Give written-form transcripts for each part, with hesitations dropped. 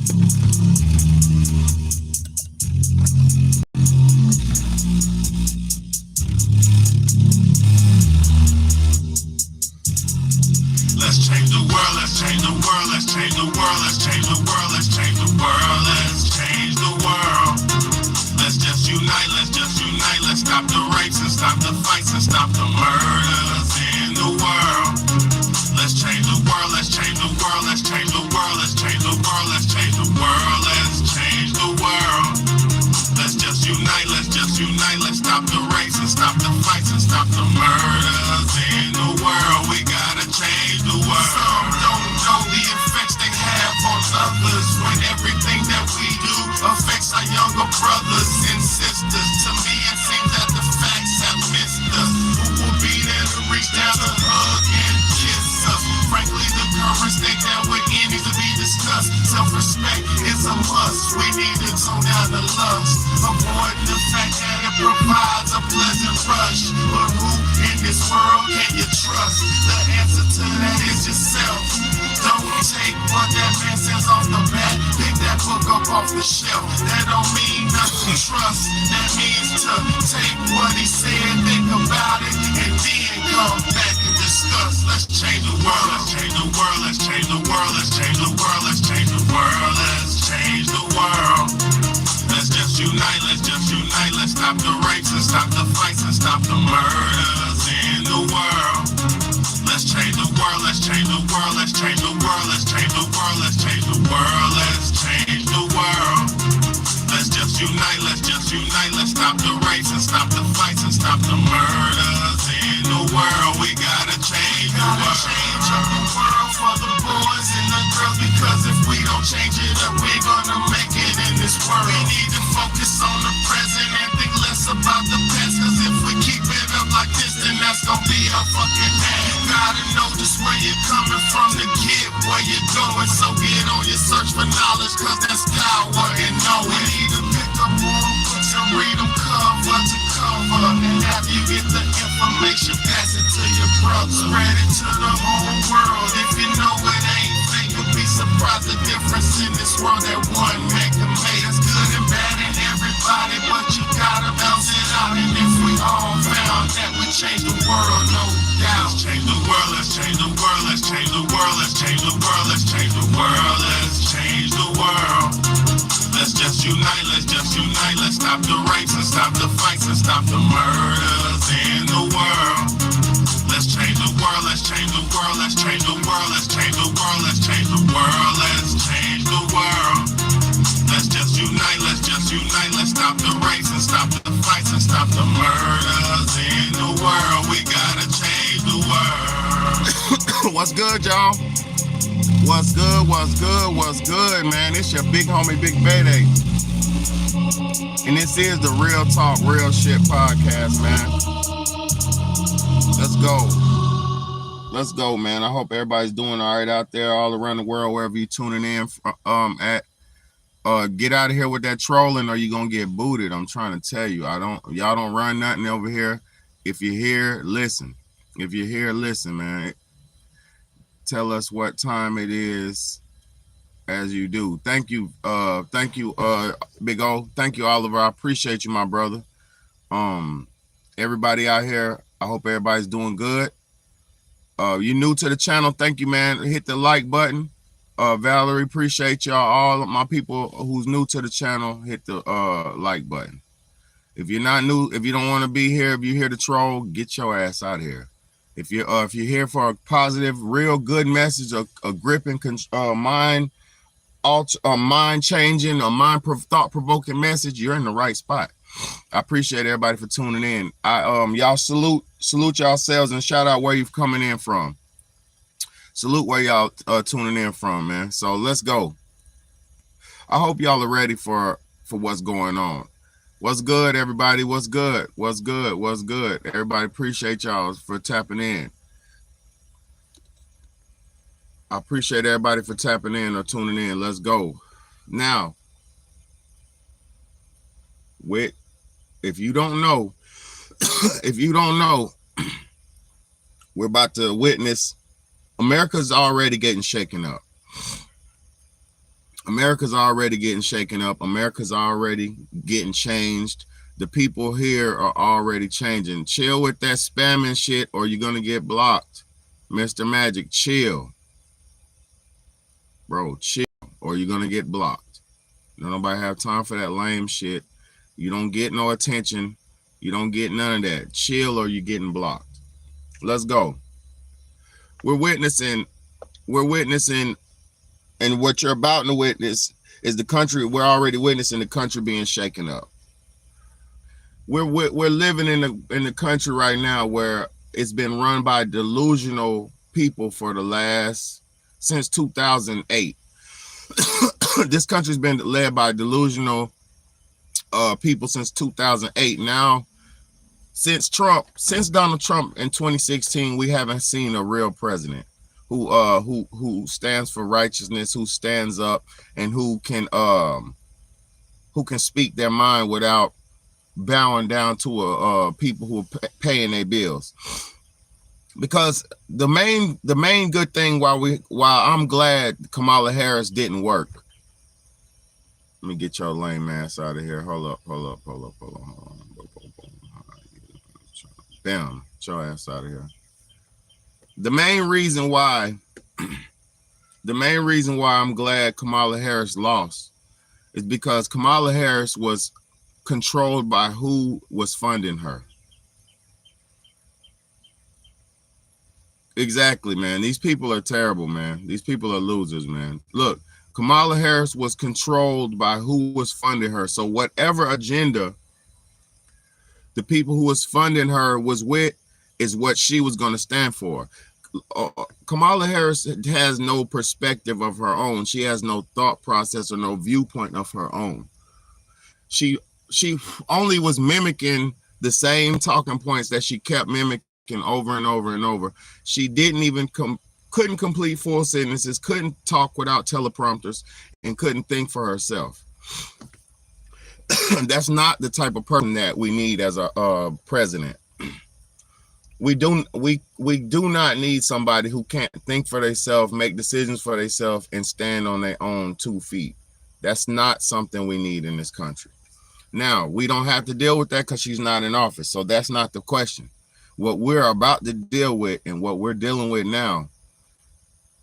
Let's change the world, let's change the world, let's change the world, let's change the world, let's change the world, let's change the world. Let's just unite, let's stop the rapes and stop the fights and stop the murders in the world. Let's change the world, let's change the world, let's change the world, let's change the world, let's change the world, let's change the world. Let's just unite, let's stop the rapes and stop the fights and stop the murders in the world. We gotta change the world. Some don't know the effects they have on others when everything that we do affects our younger brothers and sisters. To me, it seems that the facts have missed us. Who will be there to reach down to hug and kiss us? Frankly, the current state that we're in needs to be discussed. Self-respect is a must. We need to tone down the lust. Avoid the fact that it provides a pleasant rush. But who in this world can you trust? The answer to that is yourself. Don't take what that man says off the bat. Pick that book up off the shelf. That don't mean not to trust. That means to take what he said, think about it, and then come back and discuss. Let's change the world, let's change the world, let's change the world, let's change the world, let's change the world, let's change the world. Let's just unite, let's stop the rapes and stop the fights and stop the murders in the world. Let's change the world, let's change the world, let's change the world, let's change the world, let's change the world, let's change the world. Let's just unite, let's stop the rapes and stop the fights and stop the murders in the world. We gotta change the world. Change up the world for the boys and the girls, because if we don't change it up, we're gonna make it in this world. We need to focus on the present and think less about the past, cause if we keep it up like this, then that's gonna be our fucking ass. You gotta know just where you're coming from to get where you're going, so get on your search for knowledge, cause that's power and knowing. We need to pick up more books and read them cover to cover, and after you get the information, pass it to your brother. Spread it to the whole world. If you know it ain't fake, you'll be surprised the difference in this world that one man can make. It's good and bad in everybody, but you gotta bounce it out. And if we all found that we change the world, no doubt. Let's change the world, let's change the world, let's change the world, let's change the world, let's change the world, let's change the world. Let's just unite, let's stop the rapes and stop the fights and stop the murders in the world. Let's change the world, let's change the world, let's change the world, let's change the world, let's change the world, let's change the world. Let's just unite, let's stop the rapes and stop the fights and stop the murders in the world. We gotta change the world. What's good, y'all? What's good, what's good, man? It's your big homie, Big Bayday. And this is the Real Talk, Real Shit podcast, man. Let's go, man. I hope everybody's doing all right out there, all around the world, wherever you're tuning in at. Get out of here with that trolling or you're gonna get booted. I'm trying to tell you. Y'all don't run nothing over here. If you're here, listen. If you're here, listen, man. Tell us what time it is as you do. Thank you, Big O. Thank you, Oliver. I appreciate you, my brother. Everybody out here, I hope everybody's doing good. You new to the channel, thank you, man. Hit the like button. Valerie, appreciate y'all. All of my people who's new to the channel, hit the like button. If you're not new, if you don't want to be here, if you're here to troll, get your ass out of here. If you're here for a positive, real good message, a gripping, mind changing, a thought provoking message, you're in the right spot. I appreciate everybody for tuning in. Y'all salute yourselves and shout out where you're coming in from. Salute where y'all tuning in from, man. So let's go. I hope y'all are ready for what's going on. What's good, everybody? What's good? What's good? What's good? Everybody, appreciate y'all for tapping in. I appreciate everybody for tapping in or tuning in. Let's go. Now, if you don't know, we're about to witness, America's already getting shaken up. America's already getting shaken up. America's already getting changed. The people here are already changing. Chill with that spamming shit or you're going to get blocked. Mr. Magic, chill. Bro, chill or you're going to get blocked. Nobody have time for that lame shit. You don't get no attention. You don't get none of that. Chill or you're getting blocked. Let's go. We're witnessing, and what you're about to witness is the country. We're already witnessing the country being shaken up. We're living in the country right now where it's been run by delusional people for the last since 2008. This country's been led by delusional people since 2008. Now, since Donald Trump in 2016, we haven't seen a real president who stands for righteousness, who stands up, and who can speak their mind without bowing down to people who are paying their bills. Because the main good thing while I'm glad Kamala Harris didn't work. Let me get your lame ass out of here. Hold up. Bam, get your ass out of here. The main reason why I'm glad Kamala Harris lost is because Kamala Harris was controlled by who was funding her. Exactly, man. These people are terrible, man. These people are losers, man. Look, Kamala Harris was controlled by who was funding her. So whatever agenda the people who was funding her was with is what she was going to stand for. Kamala Harris has no perspective of her own. She has no thought process or no viewpoint of her own. She only was mimicking the same talking points that she kept mimicking over and over and over. She didn't even couldn't complete full sentences, couldn't talk without teleprompters, and couldn't think for herself. That's not the type of person that we need as a president. We do not need somebody who can't think for themselves, make decisions for themselves, and stand on their own 2 feet. That's not something we need in this country. Now, we don't have to deal with that because she's not in office. So that's not the question. What we're about to deal with and what we're dealing with now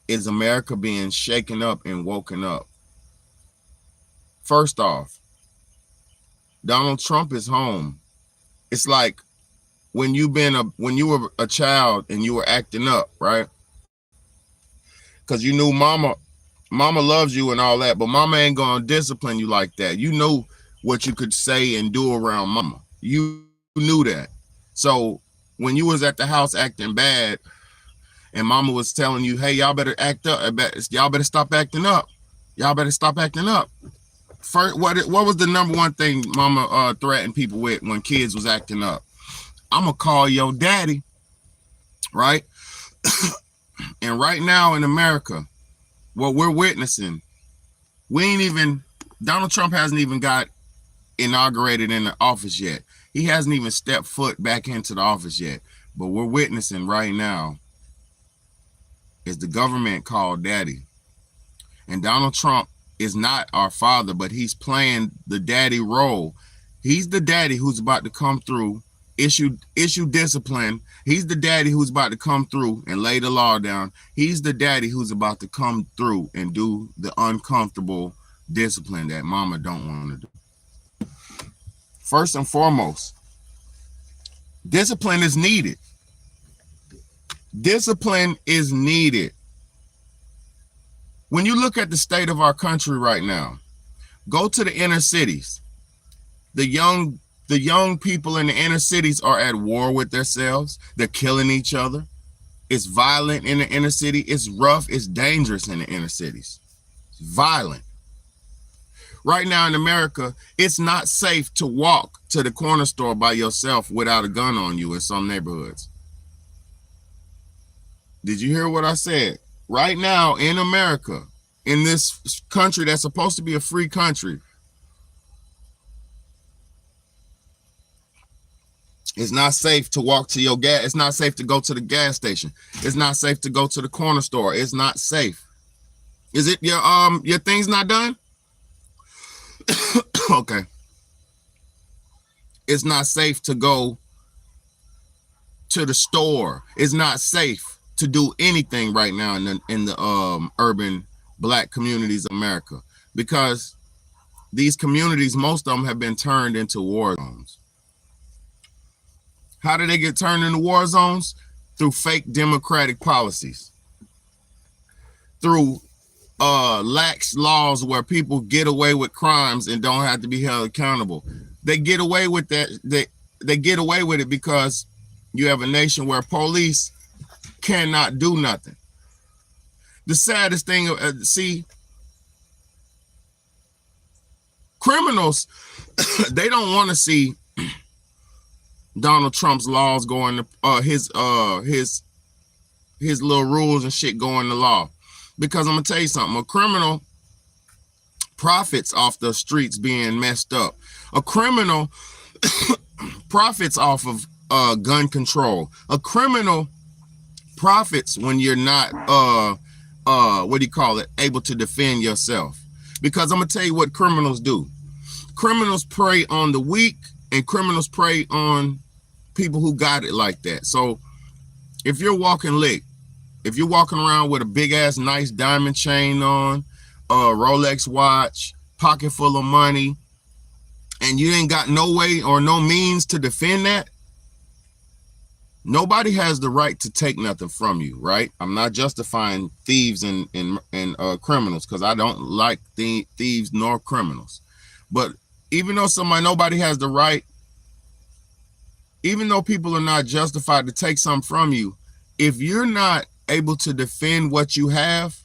is America being shaken up and woken up. First off, Donald Trump is home. It's like when you were a child and you were acting up, right? Because you knew mama loves you and all that, but mama ain't gonna discipline you like that. You knew what you could say and do around mama. You knew that. So when you was at the house acting bad and mama was telling you, hey, y'all better act up, y'all better stop acting up. Y'all better stop acting up. First, what was the number one thing mama threatened people with when kids was acting up? I'm gonna call your daddy, right? And right now in America, what we're witnessing, Donald Trump hasn't even got inaugurated in the office yet. He hasn't even stepped foot back into the office yet. But we're witnessing right now is the government called daddy. And Donald Trump is not our father, but he's playing the daddy role. He's the daddy who's about to come through, issue discipline. He's the daddy who's about to come through and lay the law down. He's the daddy who's about to come through and do the uncomfortable discipline that mama don't want to do. First and foremost, discipline is needed. Discipline is needed. When you look at the state of our country right now, go to the inner cities. The young people in the inner cities are at war with themselves. They're killing each other. It's violent in the inner city. It's rough. It's dangerous in the inner cities. It's violent. Right now in America, it's not safe to walk to the corner store by yourself without a gun on you in some neighborhoods. Did you hear what I said? Right now in America, in this country that's supposed to be a free country, it's not safe to walk to your gas. It's not safe to go to the gas station. It's not safe to go to the corner store. It's not safe. Is it your thing's not done? Okay. It's not safe to go to the store. It's not safe to do anything right now in the urban black communities of America, because these communities, most of them have been turned into war zones. How did they get turned into war zones? Through fake democratic policies, through lax laws where people get away with crimes and don't have to be held accountable. They get away with that. They get away with it because you have a nation where police cannot do nothing. The saddest thing, see, criminals, they don't want to see Donald Trump's laws going to his little rules and shit going to law. Because I'm gonna tell you something, a criminal profits off the streets being messed up. A criminal profits off of gun control. A criminal profits when you're not able to defend yourself. Because I'm gonna tell you what criminals do. Criminals prey on the weak, and criminals prey on people who got it like that. So if you're walking lick, if you're walking around with a big ass nice diamond chain on, a Rolex watch, pocket full of money, and you ain't got no way or no means to defend that, nobody has the right to take nothing from you, right? I'm not justifying thieves and criminals, because I don't like thieves nor criminals. But even though nobody has the right, even though people are not justified to take something from you, if you're not able to defend what you have,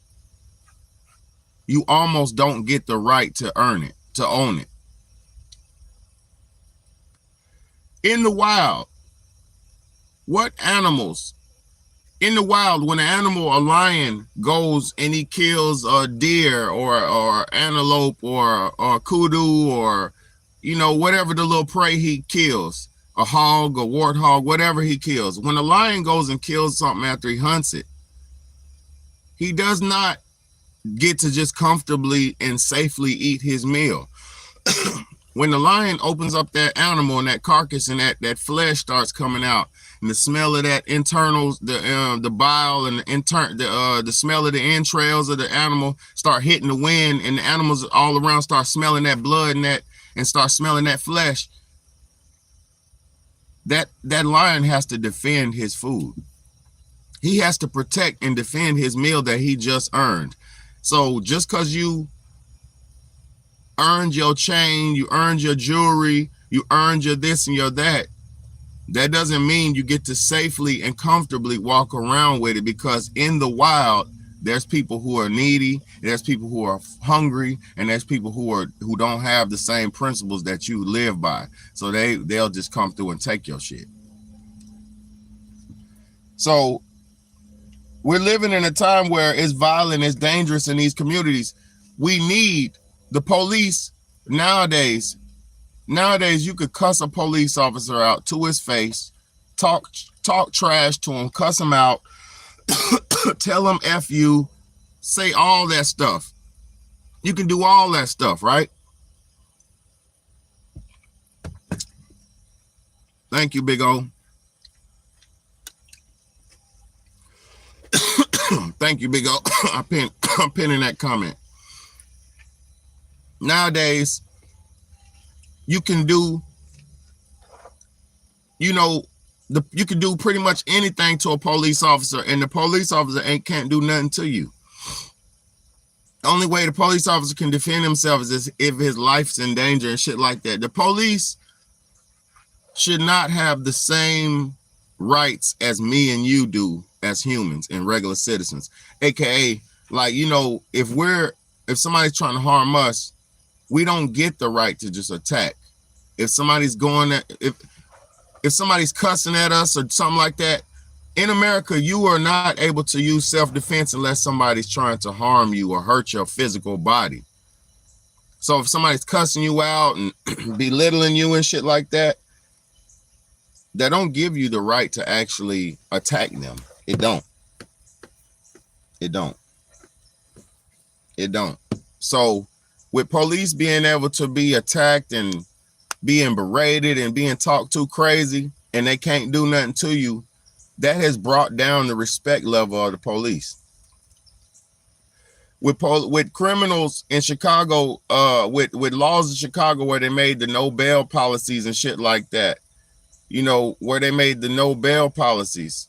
you almost don't get the right to earn it, to own it. In the wild, what animals, in the wild, when a lion goes and he kills a deer or antelope or kudu or, whatever the little prey he kills, a hog, a warthog, whatever he kills. When a lion goes and kills something after he hunts it, he does not get to just comfortably and safely eat his meal. When the lion opens up that animal and that carcass and that flesh starts coming out, and the smell of that internals, the bile and the smell of the entrails of the animal start hitting the wind, and the animals all around start smelling that blood and start smelling that flesh, that lion has to defend his food. He has to protect and defend his meal that he just earned. So just because you earned your chain, you earned your jewelry, you earned your this and your that, that doesn't mean you get to safely and comfortably walk around with it, because in the wild, there's people who are needy, there's people who are hungry, and there's people who don't have the same principles that you live by. So they'll just come through and take your shit. So we're living in a time where it's violent, it's dangerous in these communities. We need the police nowadays. Nowadays, you could cuss a police officer out to his face, talk trash to him, cuss him out, tell him F you, say all that stuff. You can do all that stuff, right? Thank you, Big O. Thank you, Big O. I'm pinning that comment. Nowadays, you can do, you can do pretty much anything to a police officer, and the police officer can't do nothing to you. The only way the police officer can defend himself is if his life's in danger and shit like that. The police should not have the same rights as me and you do as humans and regular citizens. AKA, like, if somebody's trying to harm us, we don't get the right to just attack. If somebody's if somebody's cussing at us or something like that, in America, you are not able to use self-defense unless somebody's trying to harm you or hurt your physical body. So if somebody's cussing you out and belittling you and shit like that, that don't give you the right to actually attack them. It don't. It don't. So with police being able to be attacked and being berated and being talked to crazy and they can't do nothing to you, that has brought down the respect level of the police. With criminals in Chicago, with laws in Chicago where they made the no bail policies and shit like that, you know, where they made the no bail policies,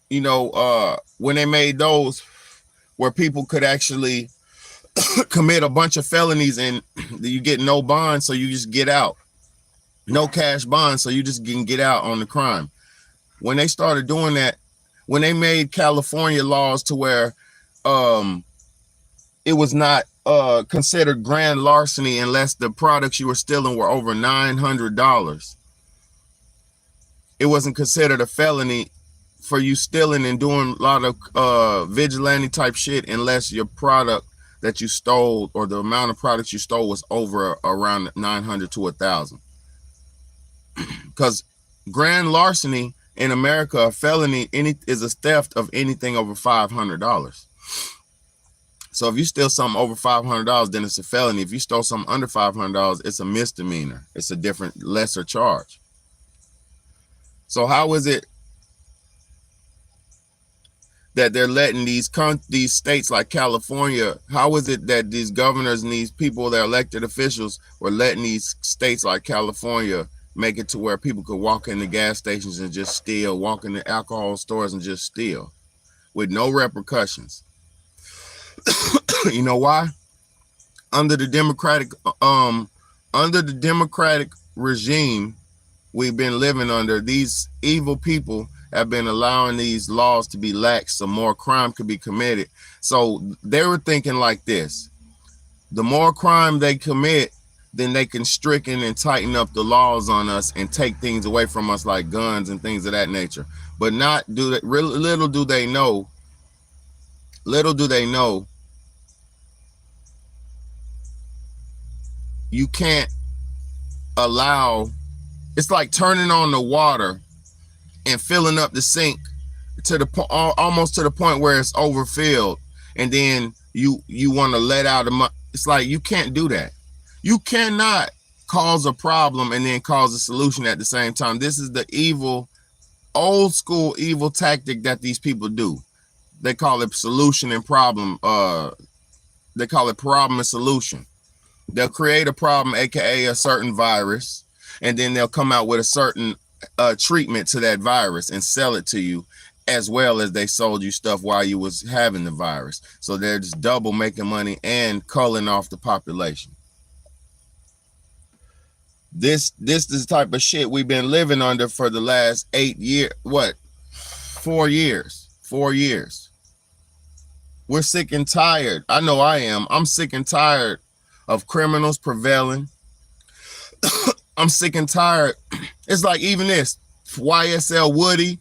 you know, when they made those where people could actually commit a bunch of felonies and you get no bond, so you just get out, no cash bond, so you just can get out on the crime. When they started doing that, when they made California laws to where it was not considered grand larceny unless the products you were stealing were over $900. It wasn't considered a felony for you stealing and doing a lot of vigilante type shit unless your product that you stole or the amount of products you stole was over around 900 to 1,000. Because grand larceny in America, a felony is a theft of anything over $500. So if you steal something over $500, then it's a felony. If you stole something under $500, it's a misdemeanor. It's a different, lesser charge. So how is it that they're letting these states like California, how is it that these governors and these people that are elected officials were letting these states like California make it to where people could walk in the gas stations and just steal, walk in the alcohol stores and just steal with no repercussions? You know why? Under the democratic regime we've been living under, these evil people have been allowing these laws to be lax so more crime could be committed. So they were thinking like this: the more crime they commit, then they can stricken and tighten up the laws on us and take things away from us like guns and things of that nature. But little do they know, you can't allow, it's like turning on the water and filling up the sink to the almost to the point where it's overfilled, and then you want to let out it's like you can't do that. You cannot cause a problem and then cause a solution at the same time. This is the evil, old school evil tactic that these people do. They call it solution and problem. They call it problem and solution. They'll create a problem, aka a certain virus, and then they'll come out with a certain treatment to that virus and sell it to you, as well as they sold you stuff while you was having the virus. So they're just double making money and culling off the population. This is the type of shit we've been living under for the last 4 years. 4 years. We're sick and tired. I know I am. I'm sick and tired of criminals prevailing. I'm sick and tired. It's like even this YSL Woody,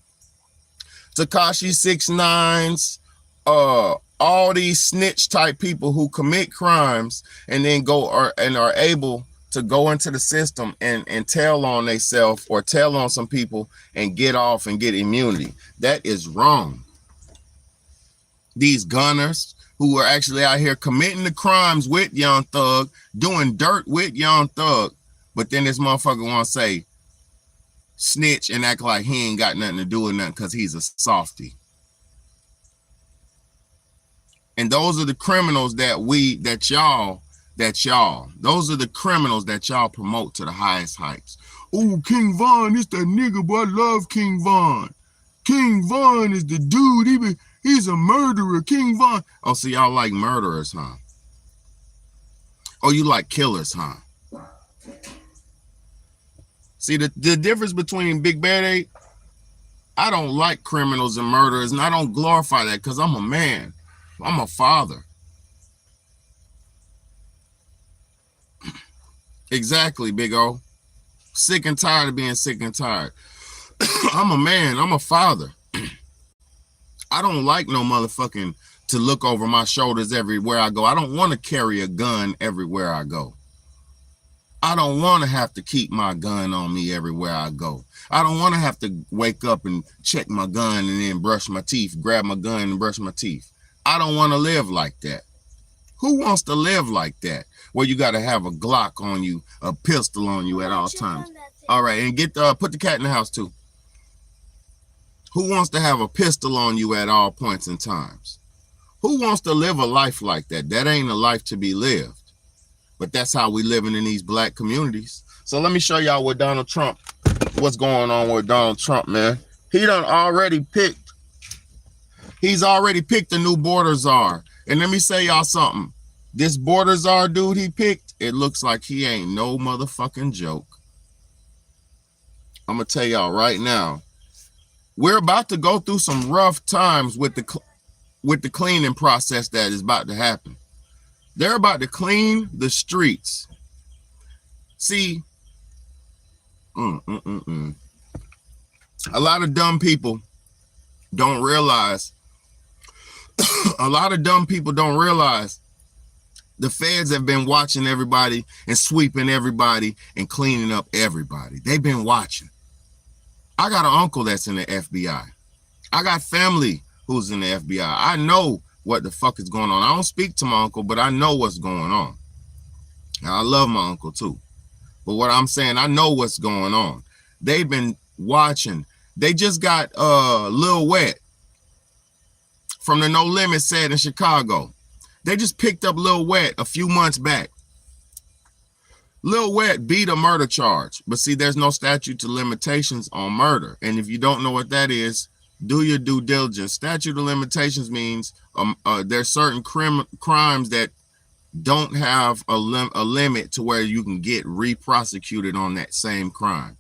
Tekashi 6ix9ine, all these snitch type people who commit crimes and then are able to go into the system and tell on themselves or tell on some people and get off and get immunity. That is wrong. These gunners who are actually out here committing the crimes with Young Thug, doing dirt with Young Thug, but then this motherfucker want to say snitch and act like he ain't got nothing to do with nothing because he's a softie. And those are the criminals those are the criminals that y'all promote to the highest heights. Oh, King Von, it's that nigga, but I love King Von. King Von is the dude. He's a murderer, King Von. Oh, so y'all like murderers, huh? Oh, you like killers, huh? See, the difference between Big Bad 8, I don't like criminals and murderers, and I don't glorify that because I'm a man. I'm a father. Exactly, Big O. Sick and tired of being sick and tired. I'm a man. I'm a father. I don't like no motherfucking to look over my shoulders everywhere I go. I don't want to carry a gun everywhere I go. I don't want to have to keep my gun on me everywhere I go. I don't want to have to wake up and check my gun and then brush my teeth, grab my gun and brush my teeth. I don't want to live like that. Who wants to live like that? Where you got to have a Glock on you, a pistol on you at all times. All right, and put the cat in the house too. Who wants to have a pistol on you at all points in times? Who wants to live a life like that? That ain't a life to be lived. But that's how we living in these black communities. So let me show y'all what's going on with Donald Trump, man. He's already picked the new border czar. And let me say y'all something. This border czar dude he picked, it looks like he ain't no motherfucking joke. I'm gonna tell y'all right now, we're about to go through some rough times with the cleaning process that is about to happen. They're about to clean the streets. See, a lot of dumb people don't realize. A lot of dumb people don't realize the feds have been watching everybody and sweeping everybody and cleaning up everybody. They've been watching. I got an uncle that's in the FBI. I got family who's in the FBI. I know what the fuck is going on. I don't speak to my uncle, but I know what's going on. Now, I love my uncle too. But what I'm saying, I know what's going on. They've been watching. They just got Lil Wet from the No Limit set in Chicago. They just picked up Lil Wet a few months back. Lil Wet beat a murder charge. But see, there's no statute of limitations on murder. And if you don't know what that is, do your due diligence. Statute of limitations means there's certain crimes that don't have a limit to where you can get re-prosecuted on that same crime.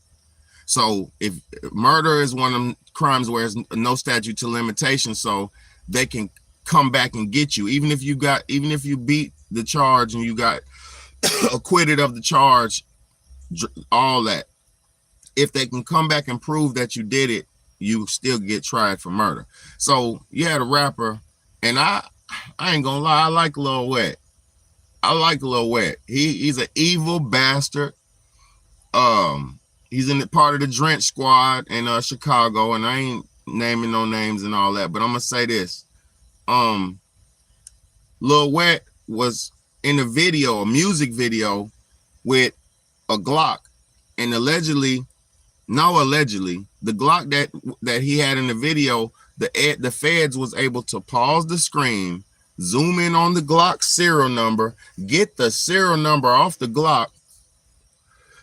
So if murder is one of them crimes where there's no statute to limitation, so they can come back and get you, even if you beat the charge and you got acquitted of the charge, all that. If they can come back and prove that you did it, you still get tried for murder. So you had a rapper, and I ain't gonna lie, I like Lil Wet. He's an evil bastard. He's in the part of the Drench squad in Chicago, and I ain't naming no names and all that, but I'm gonna say this. Lil Wet was in a music video with a Glock, and allegedly, the Glock that he had in the video, the feds was able to pause the screen, zoom in on the Glock serial number, get the serial number off the Glock,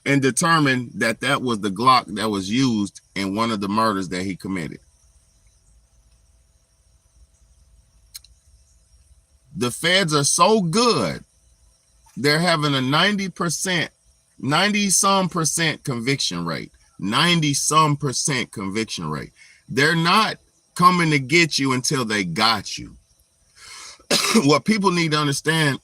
and determine that was the Glock that was used in one of the murders that he committed. The feds are so good, they're having a 90-some percent conviction rate. 90-some percent conviction rate. They're not coming to get you until they got you. What people need to understand,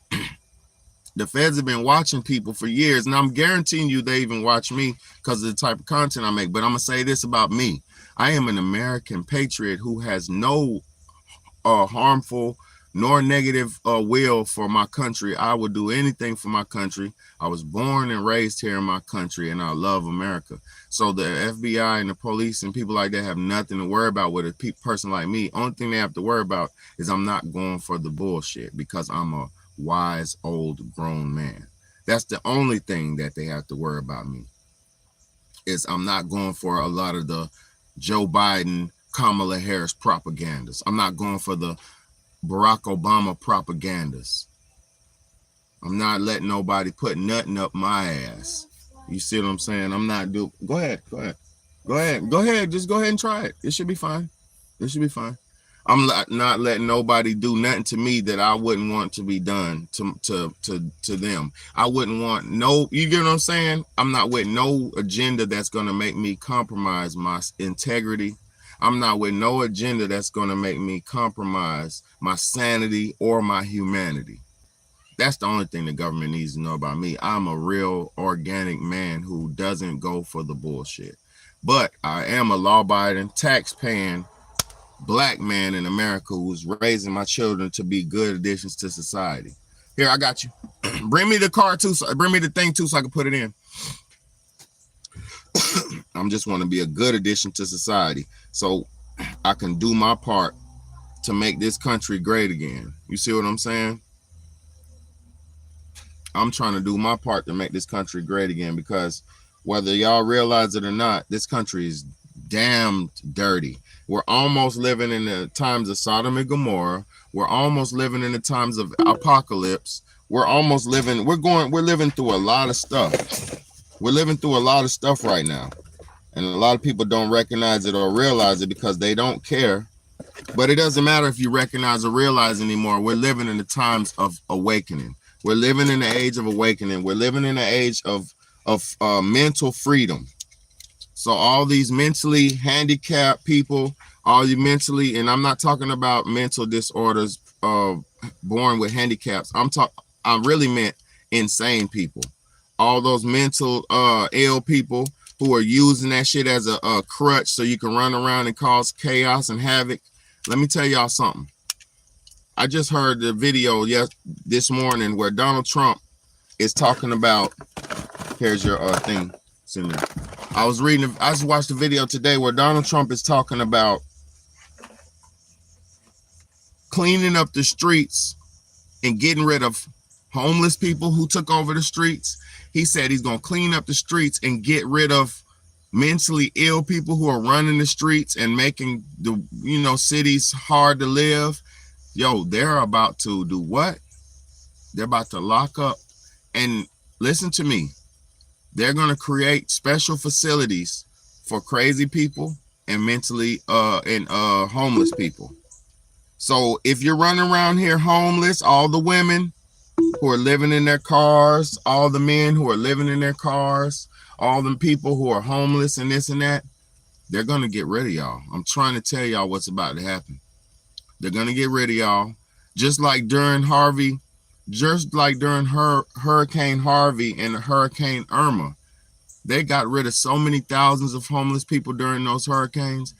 the feds have been watching people for years, and I'm guaranteeing you they even watch me because of the type of content I make. But I'm going to say this about me. I am an American patriot who has no harmful nor negative will for my country. I would do anything for my country. I was born and raised here in my country, and I love America. So the FBI and the police and people like that have nothing to worry about with a person like me. Only thing they have to worry about is I'm not going for the bullshit because I'm a wise, old, grown man. That's the only thing that they have to worry about me, is I'm not going for a lot of the Joe Biden, Kamala Harris propagandas. I'm not going for the Barack Obama propagandas. I'm not letting nobody put nothing up my ass. You see what I'm saying? I'm not do. Go ahead. Just go ahead and try it. It should be fine. I'm not letting nobody do nothing to me that I wouldn't want to be done to them. I wouldn't want no. You get what I'm saying? I'm not with no agenda that's gonna make me compromise my integrity. I'm not with no agenda that's going to make me compromise my sanity or my humanity. That's the only thing the government needs to know about me. I'm a real organic man who doesn't go for the bullshit. But I am a law-abiding, tax-paying black man in America who's raising my children to be good additions to society. Here, I got you. Bring me the car too. Bring me the thing too so I can put it in. I'm just want to be a good addition to society so I can do my part to make this country great again. You see what I'm saying? I'm trying to do my part to make this country great again, because whether y'all realize it or not, this country is damn dirty. We're almost living in the times of Sodom and Gomorrah. We're almost living in the times of apocalypse. We're living through a lot of stuff. We're living through a lot of stuff right now. And a lot of people don't recognize it or realize it because they don't care. But it doesn't matter if you recognize or realize anymore. We're living in the times of awakening. We're living in the age of awakening. We're living in the age of mental freedom. So all these mentally handicapped people, all you mentally, and I'm not talking about mental disorders born with handicaps. I really meant insane people. All those mental ill people who are using that shit as a crutch so you can run around and cause chaos and havoc. Let me tell y'all something. I just heard the video this morning where Donald Trump is talking about, here's your thing. I just watched the video today where Donald Trump is talking about cleaning up the streets and getting rid of homeless people who took over the streets. He said he's going to clean up the streets and get rid of mentally ill people who are running the streets and making the cities hard to live. Yo, they're about to do what? They're about to lock up, and listen to me. They're going to create special facilities for crazy people and mentally homeless people. So if you're running around here homeless, all the women who are living in their cars, all the men who are living in their cars, all the people who are homeless and this and that, they're going to get rid of y'all. I'm trying to tell y'all what's about to happen. They're going to get rid of y'all. Just like during Hurricane Harvey and Hurricane Irma, they got rid of so many thousands of homeless people during those hurricanes.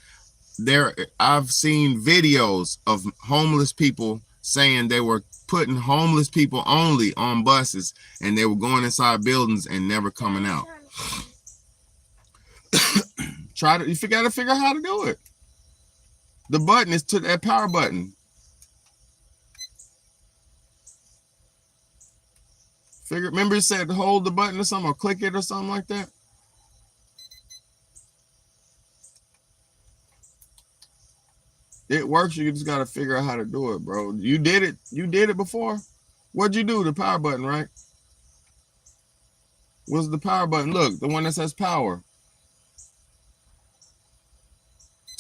I've seen videos of homeless people saying they were putting homeless people only on buses, and they were going inside buildings and never coming out. You got to figure out how to do it. The button is to that power button. Remember it said hold the button or something, or click it or something like that? It works. You just got to figure out how to do it, bro. You did it. You did it before. What'd you do? The power button, right? What's the power button? Look, the one that says power.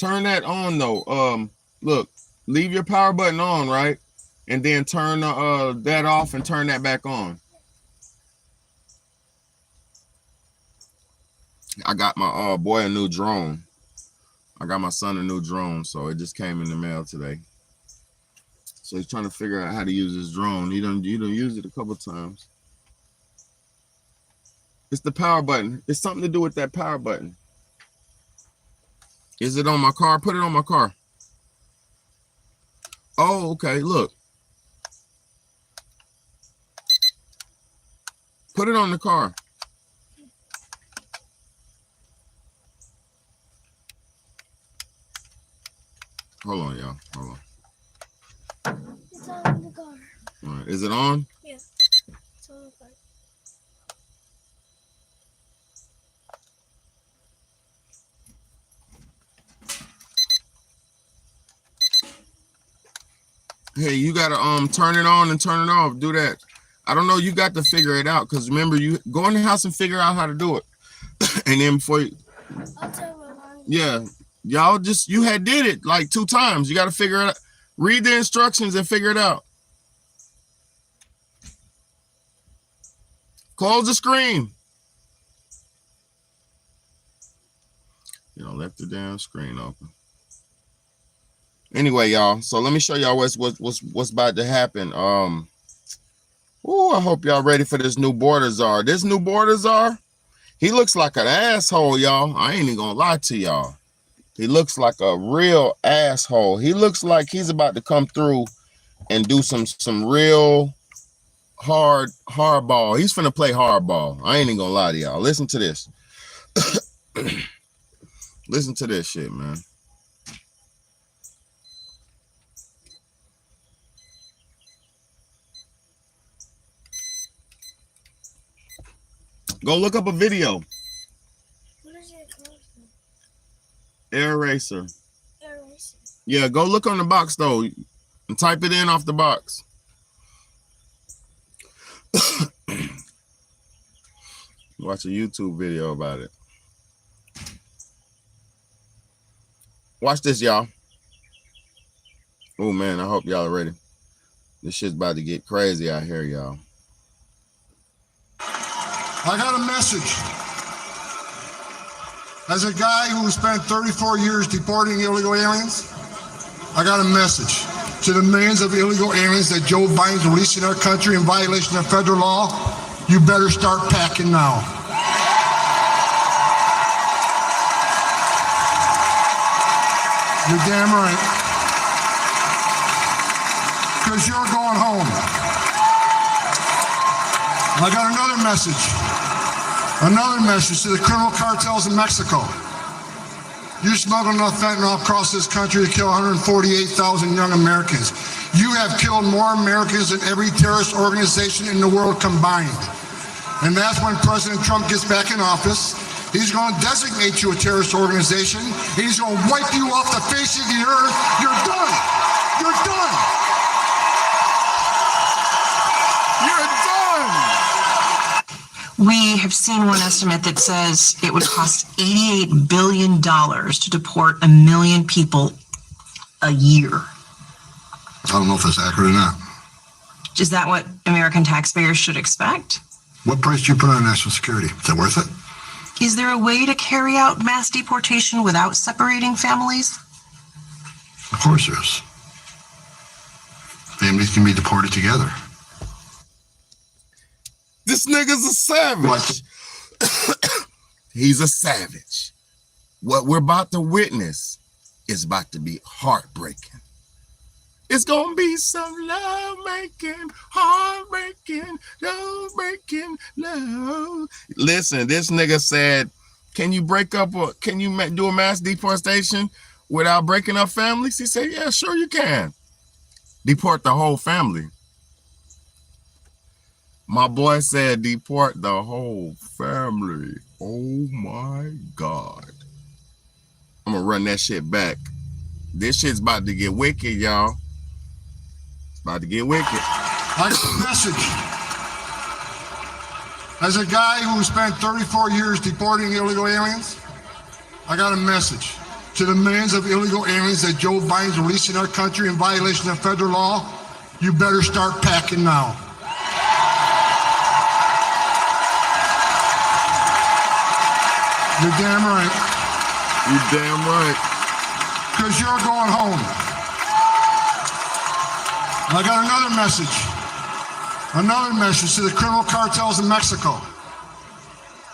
Turn that on though. Look, leave your power button on, right? And then turn that off and turn that back on. I got my boy a new drone. I got my son a new drone, so it just came in the mail today. So he's trying to figure out how to use his drone. He done used it a couple times. It's the power button. It's something to do with that power button. Is it on my car? Put it on my car. Oh, okay. Look. Put it on the car. Hold on, y'all. Hold on. It's on the car. All right. Is it on? Yeah. It's on the car. Hey, you gotta turn it on and turn it off. Do that. I don't know. You got to figure it out, because remember, you go in the house and figure out how to do it. And then before you, I'll tell my mom. yeah, y'all you had did it like 2 times. You got to figure it out. Read the instructions and figure it out. Close the screen. Left the damn screen open. Anyway, y'all. So let me show y'all what's about to happen. I hope y'all ready for this new border czar. This new border czar, he looks like an asshole, y'all. I ain't even gonna lie to y'all. He looks like a real asshole. He looks like he's about to come through and do some real hardball. He's finna play hardball. I ain't even gonna lie to y'all. Listen to this. Listen to this shit, man. Go look up a video. What is it called? Air Racer. Air Racer. Yeah, go look on the box though and type it in off the box. Watch a YouTube video about it. Watch this, y'all. Oh man, I hope y'all are ready. This shit's about to get crazy out here, y'all. I got a message. As a guy who spent 34 years deporting illegal aliens, I got a message to the millions of illegal aliens that Joe Biden's releasing our country in violation of federal law. You better start packing now. You're damn right. Because you're going home. I got another message. Another message to the criminal cartels in Mexico. You smuggled enough fentanyl across this country to kill 148,000 young Americans. You have killed more Americans than every terrorist organization in the world combined. And that's when President Trump gets back in office. He's going to designate you a terrorist organization. He's going to wipe you off the face of the earth. You're done. You're done. You're done. We have seen one estimate that says it would cost $88 billion to deport 1 million people a year. I don't know if that's accurate or not. Is that what American taxpayers should expect? What price do you put on national security? Is that worth it? Is there a way to carry out mass deportation without separating families? Of course there is. Families can be deported together. This nigga's a savage. He's a savage. What we're about to witness is about to be heartbreaking. It's gonna be some love making, heartbreaking, love breaking, love. Listen, this nigga said, "Can you break up or can you do a mass deportation without breaking up families?" He said, "Yeah, sure you can. Deport the whole family." My boy said, "Deport the whole family." Oh my God. I'm gonna run that shit back. This shit's about to get wicked, y'all. About to get wicked. I got a message. As a guy who spent 34 years deporting illegal aliens, I got a message to the millions of illegal aliens that Joe Biden's releasing our country in violation of federal law. You better start packing now. You're damn right. You damn right. Because you're going home. And I got another message. Another message to the criminal cartels in Mexico.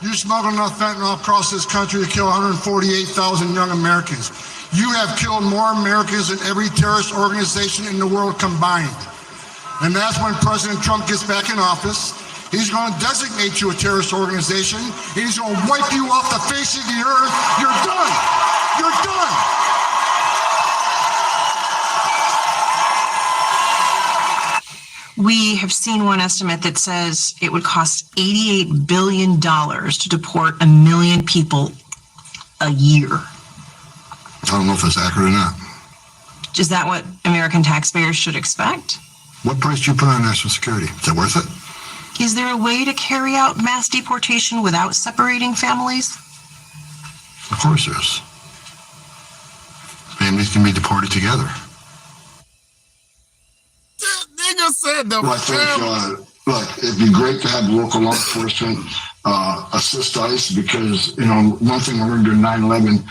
You smuggled enough fentanyl across this country to kill 148,000 young Americans. You have killed more Americans than every terrorist organization in the world combined. And that's when President Trump gets back in office. He's going to designate you a terrorist organization. He's going to wipe you off the face of the earth. You're done. You're done. We have seen one estimate that says it would cost $88 billion to deport 1 million people a year. I don't know if that's accurate or not. Is that what American taxpayers should expect? What price do you put on national security? Is that worth it? Is there a way to carry out mass deportation without separating families? Of course there is. Families can be deported together. This nigga said the Well, I think, look, it'd be great to have local law enforcement assist ICE because, you know, one thing I learned during 9/11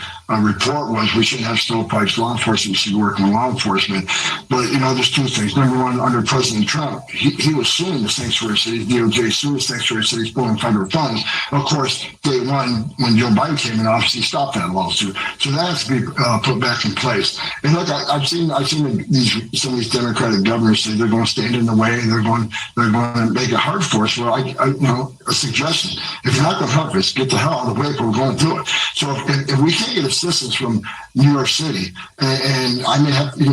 report was we shouldn't have stovepipes. Law enforcement should work with law enforcement. But, you know, there's two things. Number one, under President Trump, he was suing the sanctuary cities, DOJ sued the sanctuary cities, pulling federal funds. Of course, day one, when Joe Biden came in office, he stopped that lawsuit. So that has to be put back in place. And look, I've seen some of these Democratic governors say they're going to stand in the way, they're going to make it hard for us. Well, a suggestion. If you're not going to help us, get the hell out of the way, but we're going to do it. So if we can't get assistance from New York City, and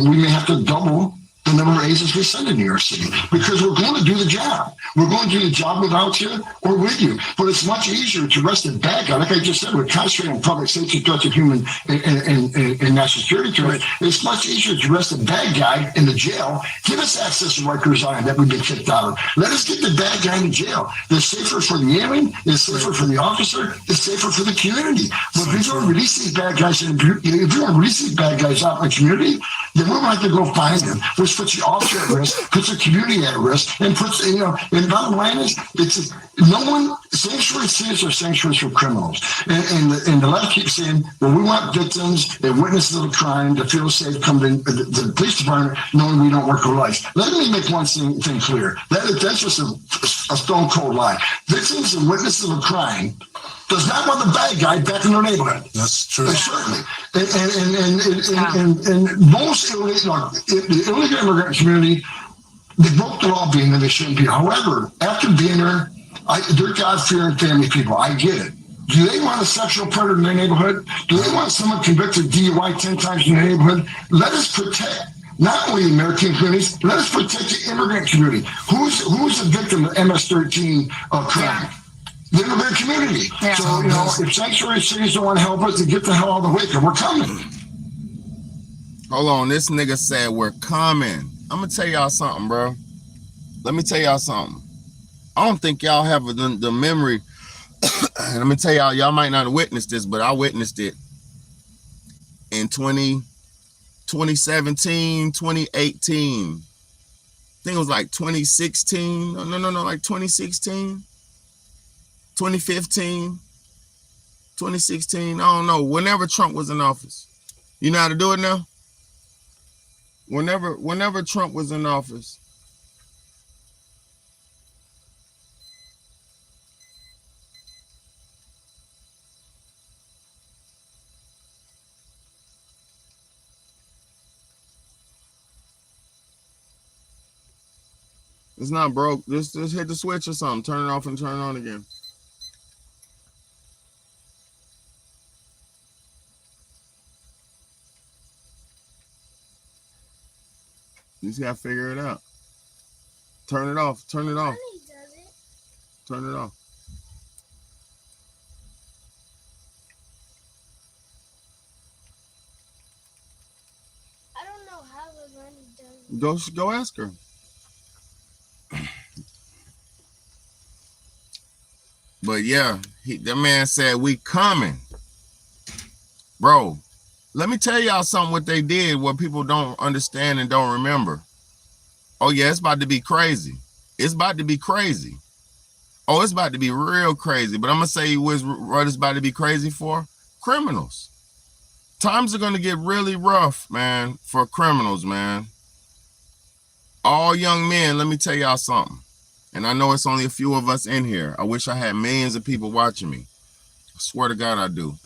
we may have to double the number of agents we send in New York City, because we're going to do the job. We're going to do the job without you or with you. But it's much easier to arrest a bad guy. Like I just said, we're concentrating on public safety threats of human and national security threats. It's much easier to arrest a bad guy in the jail. Give us access to Rikers Island that we've been kicked out of. Let us get the bad guy in jail. It's safer for the alien. It's safer for the officer. It's safer for the community. But if you don't release these bad guys, if you don't release these bad guys out in the community, then we're going to have to go find them, which puts the officer at risk, puts the community at risk, and puts, and the bottom line is, it's no one, sanctuary cities are sanctuaries for criminals. And the left keeps saying, well, we want victims and witnesses of a crime to feel safe coming to the police department knowing we don't work with life. Let me make one thing clear. That's just a stone cold lie. Victims and witnesses of a crime does not want the bad guy back in their neighborhood. That's true. Certainly. And most the illegal immigrant community, they broke the law being that they shouldn't be. However, after being there, they're God-fearing family people. I get it. Do they want a sexual predator in their neighborhood? Do they want someone convicted of DUI 10 times in their neighborhood? Let us protect not only the American communities, let us protect the immigrant community. Who's the victim of MS-13 crime? Yeah. The immigrant community. Yeah. So, if sanctuary cities don't want to help us to get the hell out of the way, because we're coming. Hold on, this nigga said we're coming. I'm gonna tell y'all something, bro. Let me tell y'all something. I don't think y'all have the memory. And let me tell y'all might not have witnessed this, but I witnessed it in 2017, 2018. I think it was like 2016. No, like 2016, 2015, 2016. I don't know. Whenever Trump was in office. You know how to do it now? Whenever Trump was in office. It's not broke. Just hit the switch or something. Turn it off and turn it on again. You just gotta figure it out. Turn it off. Turn it off. Honey does it. Turn it off. I don't know how, but Honey does it. Go ask her. But yeah, that man said we coming. Bro, let me tell y'all something what they did, what people don't understand and don't remember. Oh yeah, it's about to be crazy. It's about to be crazy. Oh, it's about to be real crazy. But I'm gonna say what it's about to be crazy for? Criminals. Times are gonna get really rough, man, for criminals, man. All young men, let me tell y'all something. And I know it's only a few of us in here. I wish I had millions of people watching me. I swear to God I do.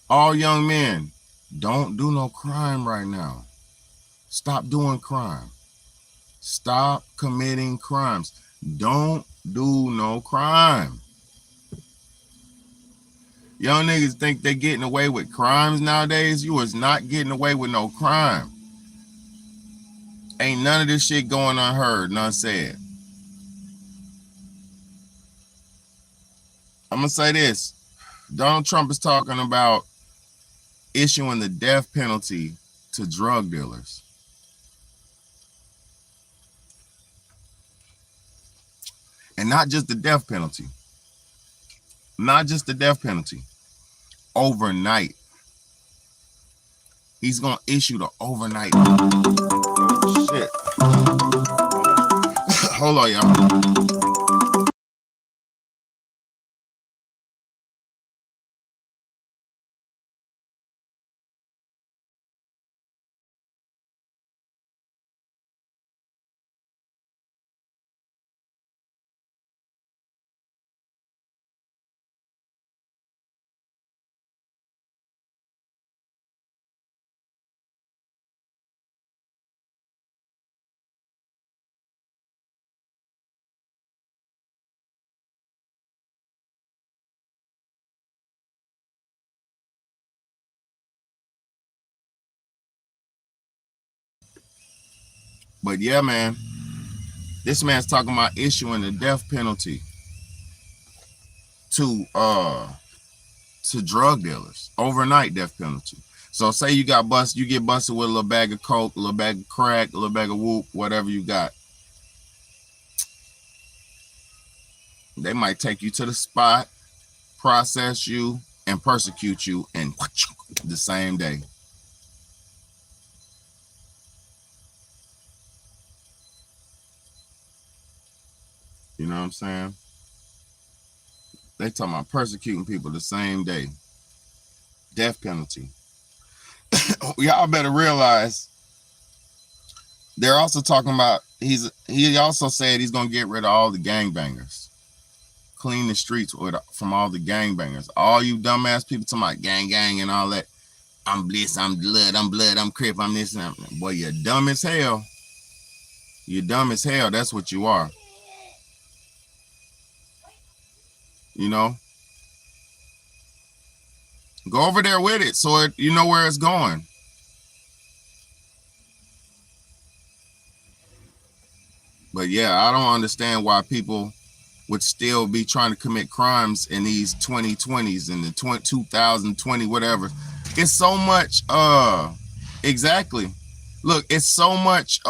All young men, don't do no crime right now. Stop doing crime. Stop committing crimes. Don't do no crime. Young niggas think they're getting away with crimes nowadays. You is not getting away with no crime. Ain't none of this shit going unheard, none said. I'm gonna say this. Donald Trump is talking about issuing the death penalty to drug dealers. And not just the death penalty. Not just the death penalty. Overnight. He's gonna issue the overnight. Shit. Hold on, y'all. But yeah, man, this man's talking about issuing the death penalty to drug dealers, overnight death penalty. So say you get busted with a little bag of coke, a little bag of crack, a little bag of whoop, whatever you got. They might take you to the spot, process you, and persecute you in the same day. You know what I'm saying? They talking about persecuting people the same day. Death penalty. Y'all better realize they're also talking about, he also said he's gonna get rid of all the gangbangers. Clean the streets from all the gangbangers. All you dumbass people talking about gang and all that. I'm bliss, I'm blood, I'm crip, I'm this and that. Boy, you're dumb as hell. You're dumb as hell. That's what you are. You know? Go over there with it so you know where it's going. But yeah, I don't understand why people would still be trying to commit crimes in these 2020s and the 2020, whatever. It's so much, exactly. Look, it's so much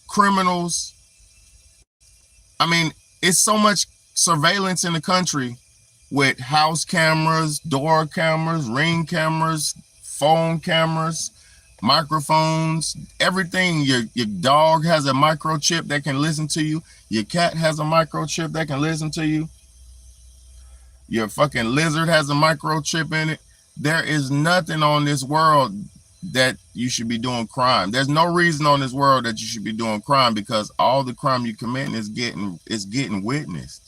criminals. I mean, it's so much surveillance in the country with house cameras, door cameras, ring cameras, phone cameras, microphones, everything. Your dog has a microchip that can listen to you. Your cat has a microchip that can listen to you. Your fucking lizard has a microchip in it. There is nothing on this world that you should be doing crime. There's no reason on this world that you should be doing crime, because all the crime you committing is getting witnessed.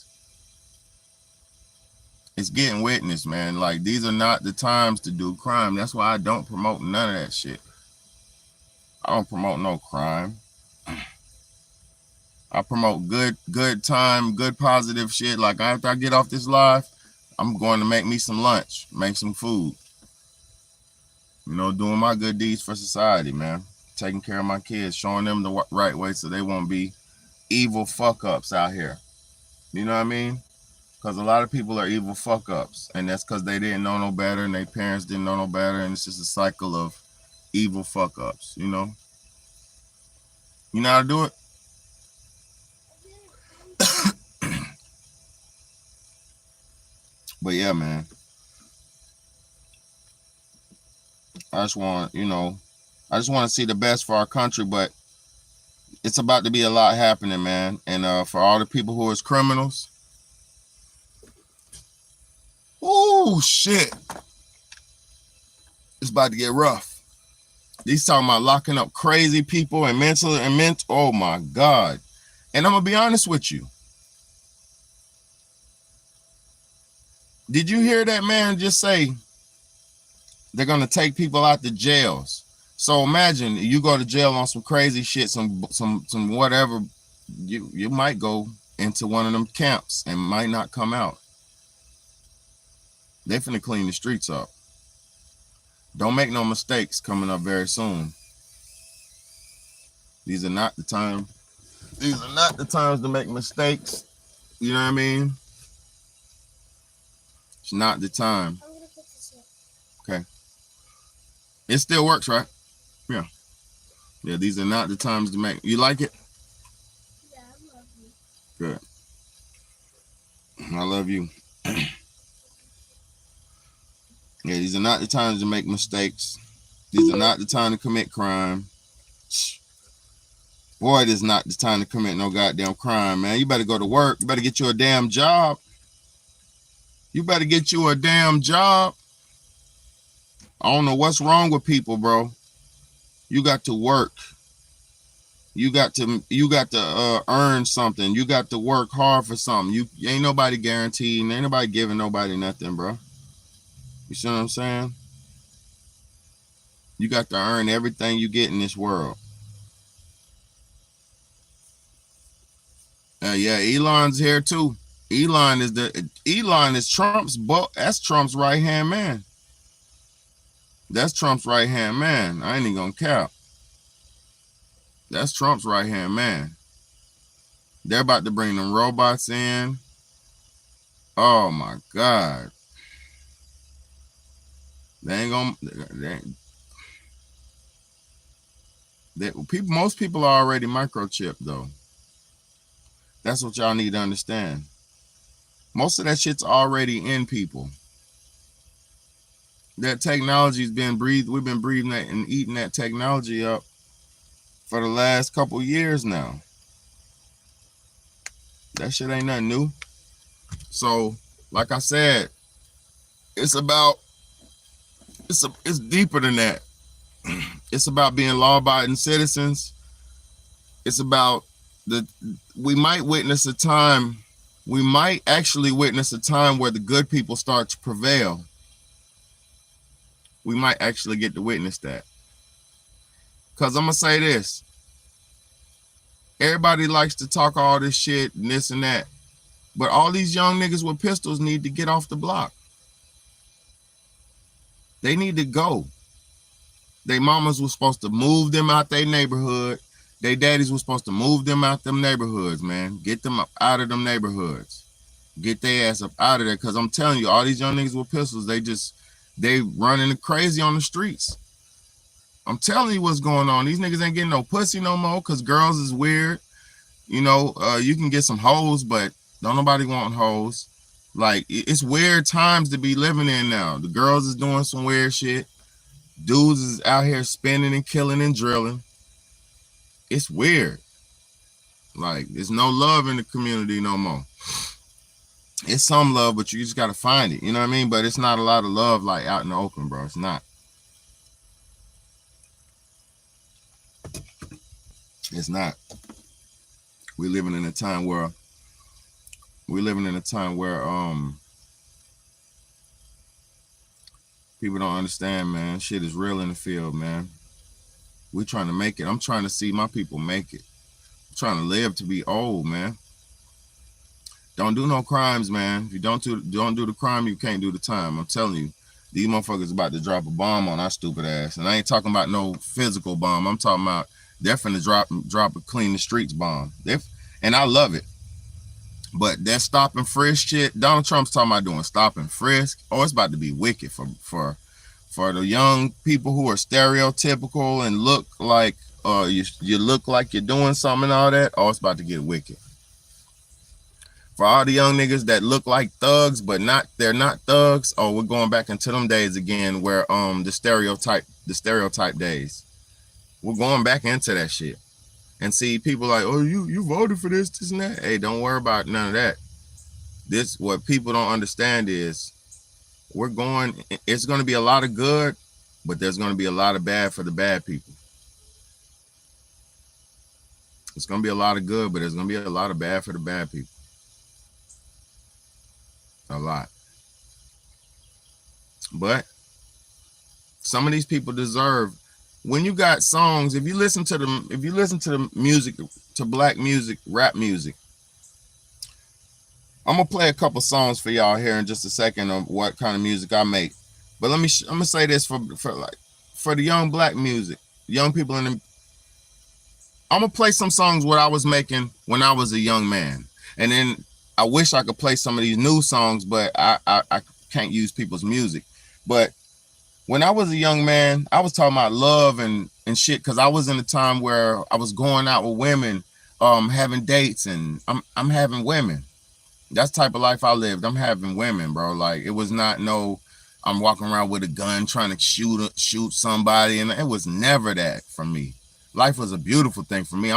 It's getting witnessed, man. Like, these are not the times to do crime. That's why I don't promote none of that shit. I don't promote no crime. I promote good time, good positive shit. Like, after I get off this live, I'm going to make me some lunch, make some food. You know, doing my good deeds for society, man. Taking care of my kids, showing them the right way so they won't be evil fuck-ups out here. You know what I mean? Because a lot of people are evil fuck-ups, and that's because they didn't know no better, and their parents didn't know no better, and it's just a cycle of evil fuck-ups, you know? You know how to do it? But yeah, man. I just want to see the best for our country, but it's about to be a lot happening, man. And for all the people who is criminals, oh shit, it's about to get rough. These talking about locking up crazy people and mental. Oh my God. And I'm gonna be honest with you. Did you hear that man just say they're gonna take people out the jails? So imagine you go to jail on some crazy shit, some whatever. You might go into one of them camps and might not come out. They finna clean the streets up. Don't make no mistakes coming up very soon. These are not the time. These are not the times to make mistakes. You know what I mean? It's not the time. I'm gonna put this here. Okay. It still works, right? Yeah. Yeah, these are not the times to make. You like it? Yeah, I love you. Good. I love you. Yeah, these are not the times to make mistakes. These are not the time to commit crime. Boy, it is not the time to commit no goddamn crime, man. You better go to work. You better get you a damn job. You better get you a damn job. I don't know what's wrong with people, bro. You got to work. You got to earn something. You got to work hard for something. You ain't nobody guaranteed. Ain't nobody giving nobody nothing, bro. You see what I'm saying? You got to earn everything you get in this world. Yeah, Elon's here too. Elon is Trump's that's Trump's right hand man. That's Trump's right hand man. I ain't even gonna cap. That's Trump's right-hand man. They're about to bring them robots in. Oh my God. They ain't gonna. Most people are already microchipped though. That's what y'all need to understand. Most of that shit's already in people. That technology's been breathed. We've been breathing that and eating that technology up for the last couple years now. That shit ain't nothing new. So, like I said, it's deeper than that. It's about being law-abiding citizens. It's about we might actually witness a time where the good people start to prevail. We might actually get to witness that. Because I'm going to say this. Everybody likes to talk all this shit and this and that. But all these young niggas with pistols need to get off the block. They need to go. They mamas was supposed to move them out their neighborhood. They daddies was supposed to move them out them neighborhoods, man. Get them up out of them neighborhoods. Get their ass up out of there. Because I'm telling you, all these young niggas with pistols, they running crazy on the streets. I'm telling you what's going on. These niggas ain't getting no pussy no more because girls is weird. You know, you can get some hoes, but don't nobody want hoes. Like, it's weird times to be living in now. The girls is doing some weird shit. Dudes is out here spinning and killing and drilling. It's weird. Like, there's no love in the community no more. It's some love, but you just got to find it. You know what I mean? But it's not a lot of love like out in the open, bro. It's not. It's not. We're living in a time where people don't understand, man. Shit is real in the field, man. We're trying to make it. I'm trying to see my people make it. I'm trying to live to be old, man. Don't do no crimes, man. If you don't do the crime, you can't do the time. I'm telling you, these motherfuckers about to drop a bomb on our stupid ass. And I ain't talking about no physical bomb. I'm talking about they're finna drop a clean the streets bomb. And I love it. But that stop and frisk shit, Donald Trump's talking about doing stop and frisk. Oh, it's about to be wicked for the young people who are stereotypical and look like you look like you're doing something and all that. Oh, it's about to get wicked. For all the young niggas that look like thugs, but they're not thugs. Oh, we're going back into them days again where the stereotype days. We're going back into that shit. And see, people like, oh, you voted for this and that. Hey, don't worry about none of that. What people don't understand is it's going to be a lot of good, but there's going to be a lot of bad for the bad people. It's going to be a lot of good, but there's going to be a lot of bad for the bad people. A lot. But some of these people deserve, when you got songs, if you listen to the music, to black music, rap music, I'm gonna play a couple songs for y'all here in just a second of what kind of music I make. But I'm gonna say this for the young black music, young people I'm gonna play some songs what I was making when I was a young man. And then I wish I could play some of these new songs, but I can't use people's music. But when I was a young man, I was talking about love and shit, because I was in a time where I was going out with women, having dates, and I'm having women. That's the type of life I lived. I'm having women, bro. Like, it was not I'm walking around with a gun trying to shoot somebody, and it was never that for me. Life was a beautiful thing for me.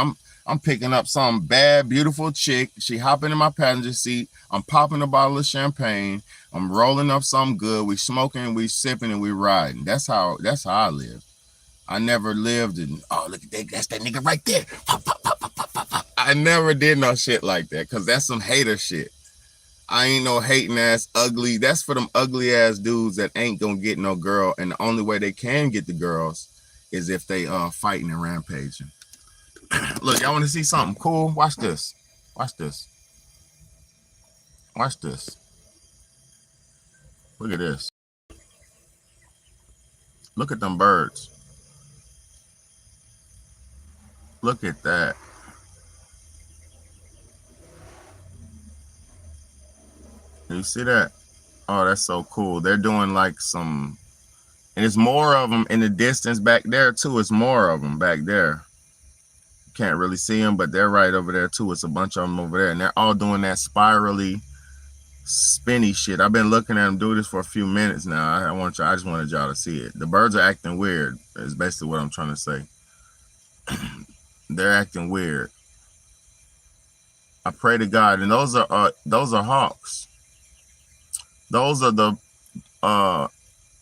I'm picking up some bad, beautiful chick. She hopping in my passenger seat. I'm popping a bottle of champagne. I'm rolling up something good. We smoking, we sipping, and we riding. That's how I live. I never lived in, oh, look at that, that's that nigga right there. Pop, pop, pop, pop, pop, pop, pop. I never did no shit like that, because that's some hater shit. I ain't no hating ass ugly. That's for them ugly ass dudes that ain't gonna get no girl. And the only way they can get the girls is if they fighting and rampaging. Look, y'all want to see something cool? Watch this. Watch this. Watch this. Look at this. Look at them birds. Look at that. You see that? Oh, that's so cool. They're doing like some, and it's more of them in the distance back there too. It's more of them back there. Can't really see them, but they're right over there too. It's a bunch of them over there, and they're all doing that spirally, spinny shit. I've been looking at them do this for a few minutes now. I just wanted y'all to see it. The birds are acting weird. Is basically what I'm trying to say. They're acting weird. I pray to God, and those are hawks. Those are the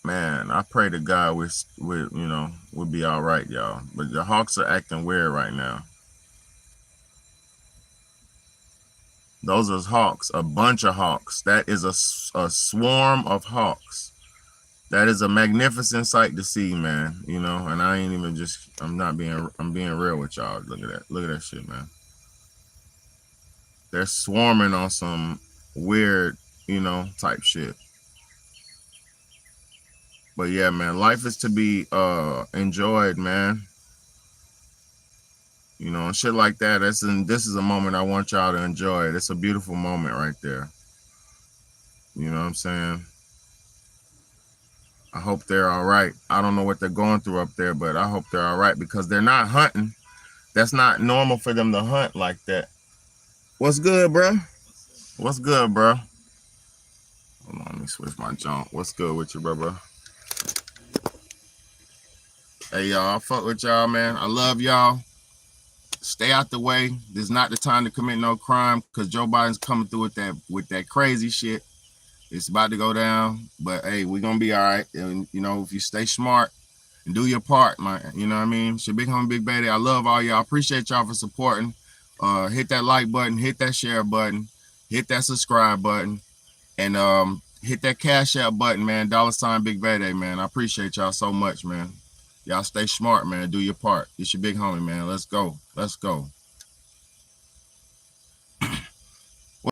man. I pray to God we'll be all right, y'all. But the hawks are acting weird right now. Those are hawks, a bunch of hawks. That is a swarm of hawks. That is a magnificent sight to see, man. You know, and I ain't even I'm being real with y'all. Look at that. Look at that shit, man. They're swarming on some weird, type shit. But yeah, man, life is to be enjoyed, man. And shit like that. This is a moment I want y'all to enjoy. It's a beautiful moment right there. You know what I'm saying? I hope they're all right. I don't know what they're going through up there, but I hope they're all right because they're not hunting. That's not normal for them to hunt like that. What's good, bro? What's good, bro? Hold on, let me switch my jump. What's good with you, bro? Hey, y'all, I fuck with y'all, man. I love y'all. Stay out the way. This is not the time to commit no crime because Joe Biden's coming through with that crazy shit. It's about to go down, but hey, we're gonna be all right. And if you stay smart and do your part, man, you know what I mean? It's your big homie, Big Baby. I love all y'all. Appreciate y'all for supporting. Hit that like button, hit that share button, hit that subscribe button, and hit that Cash App button, man. $ Big Baby, man. I appreciate y'all so much, man. Y'all stay smart, man. Do your part. It's your big homie, man. Let's go. Let's go.